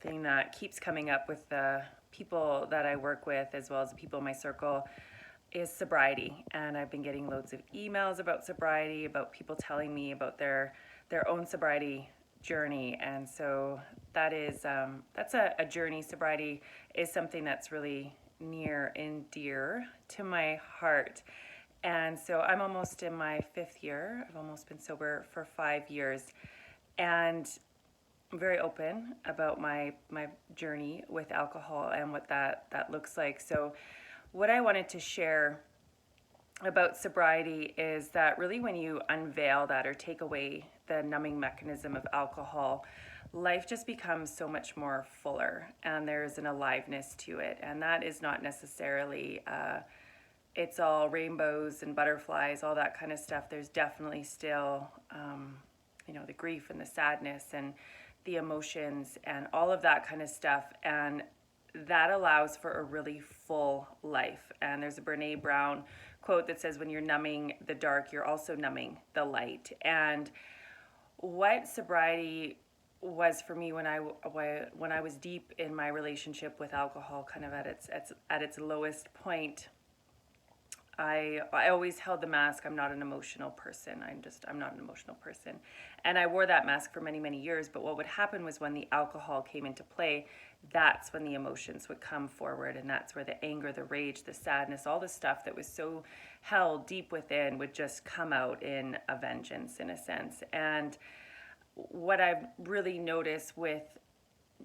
something that keeps coming up with the people that I work with, as well as the people in my circle, is sobriety. And I've been getting loads of emails about sobriety, about people telling me about their own sobriety journey. And so that's a journey. Sobriety is something that's really near and dear to my heart. And so I'm almost in my 5th year. I've almost been sober for 5 years. And I'm very open about my journey with alcohol and what that looks like. So what I wanted to share about sobriety is that really when you unveil that or take away the numbing mechanism of alcohol, life just becomes so much more fuller and there's an aliveness to it. And that is not necessarily it's all rainbows and butterflies, all that kind of stuff. There's definitely still the grief and the sadness and the emotions and all of that kind of stuff. And that allows for a really full life. And there's a Brene Brown quote that says, when you're numbing the dark, you're also numbing the light. And what sobriety was for me when I was deep in my relationship with alcohol, kind of at its lowest point, I always held the mask. I'm not an emotional person. I'm not an emotional person. And I wore that mask for many, many years. But what would happen was when the alcohol came into play, that's when the emotions would come forward. And that's where the anger, the rage, the sadness, all the stuff that was so held deep within would just come out in a vengeance, in a sense. And what I've really noticed with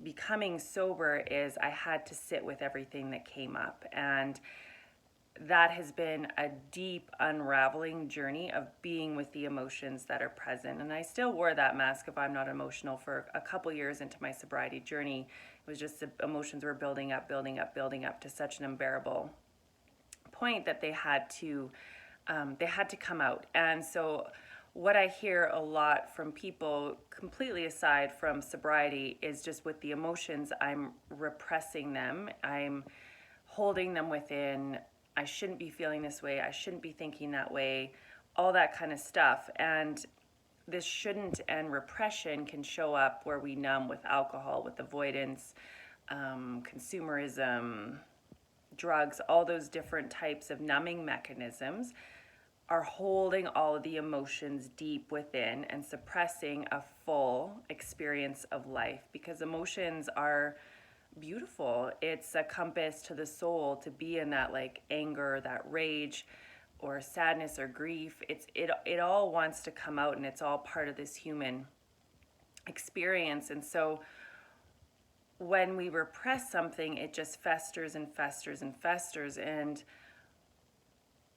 becoming sober is I had to sit with everything that came up. And that has been a deep unraveling journey of being with the emotions that are present. And I still wore that mask of I'm not emotional for a couple years into my sobriety journey. It was just the emotions were building up to such an unbearable point that they had to come out. And so what I hear a lot from people, completely aside from sobriety, is just with the emotions, I'm repressing them. I'm holding them within. I shouldn't be feeling this way. I shouldn't be thinking that way, all that kind of stuff. And this shouldn't and repression can show up where we numb with alcohol, with avoidance, consumerism, drugs, all those different types of numbing mechanisms are holding all of the emotions deep within and suppressing a full experience of life, because emotions are beautiful. It's a compass to the soul to be in that like anger, that rage, or sadness or grief. It all wants to come out, and it's all part of this human experience. And so when we repress something, it just festers and festers and festers. And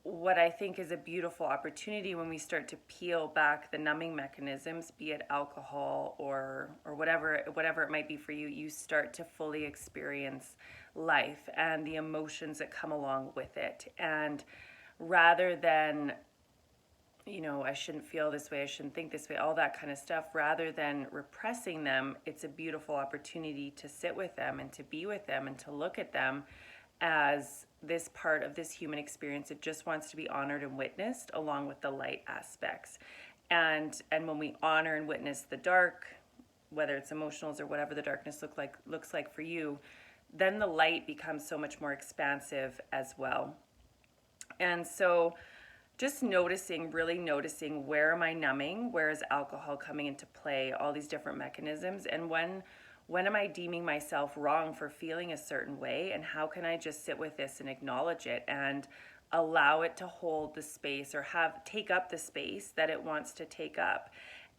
what I think is a beautiful opportunity when we start to peel back the numbing mechanisms, be it alcohol or whatever it might be for you, you start to fully experience life and the emotions that come along with it. And rather than, I shouldn't feel this way, I shouldn't think this way, all that kind of stuff, rather than repressing them, it's a beautiful opportunity to sit with them and to be with them and to look at them as this part of this human experience. It just wants to be honored and witnessed along with the light aspects. And when we honor and witness the dark, whether it's emotionals or whatever the darkness looks like for you, then the light becomes so much more expansive as well. And so just really noticing, where am I numbing? Where is alcohol coming into play? All these different mechanisms. And when am I deeming myself wrong for feeling a certain way? And how can I just sit with this and acknowledge it and allow it to hold the space, or take up the space that it wants to take up?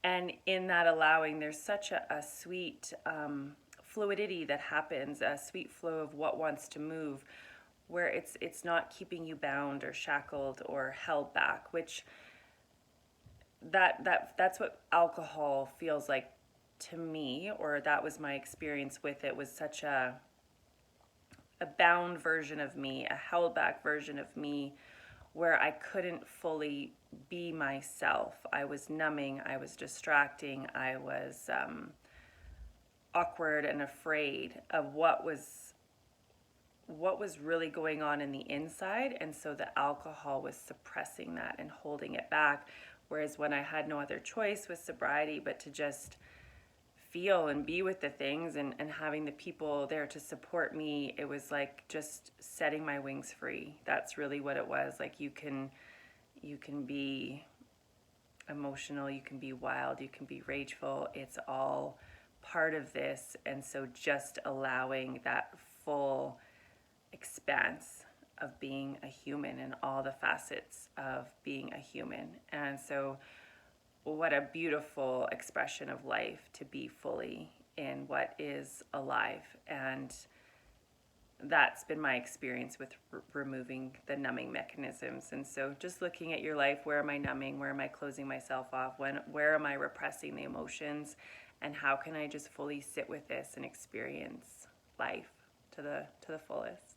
And in that allowing, there's such a sweet fluidity that happens, a sweet flow of what wants to move, where it's not keeping you bound or shackled or held back, which that's what alcohol feels like to me, or that was my experience with it, was such a bound version of me, a held back version of me, where I couldn't fully be myself. I was numbing, I was distracting, I was awkward and afraid of what was really going on in the inside. And so the alcohol was suppressing that and holding it back. Whereas when I had no other choice with sobriety but to just feel and be with the things, and having the people there to support me. It was like just setting my wings free. That's really what it was. Like you can be emotional, you can be wild, you can be rageful. It's all part of this. And so just allowing that full expanse of being a human and all the facets of being a human. And so what a beautiful expression of life to be fully in what is alive. And that's been my experience with removing the numbing mechanisms. And so just looking at your life, where am I numbing? Where am I closing myself off? Where am I repressing the emotions? And how can I just fully sit with this and experience life to the fullest?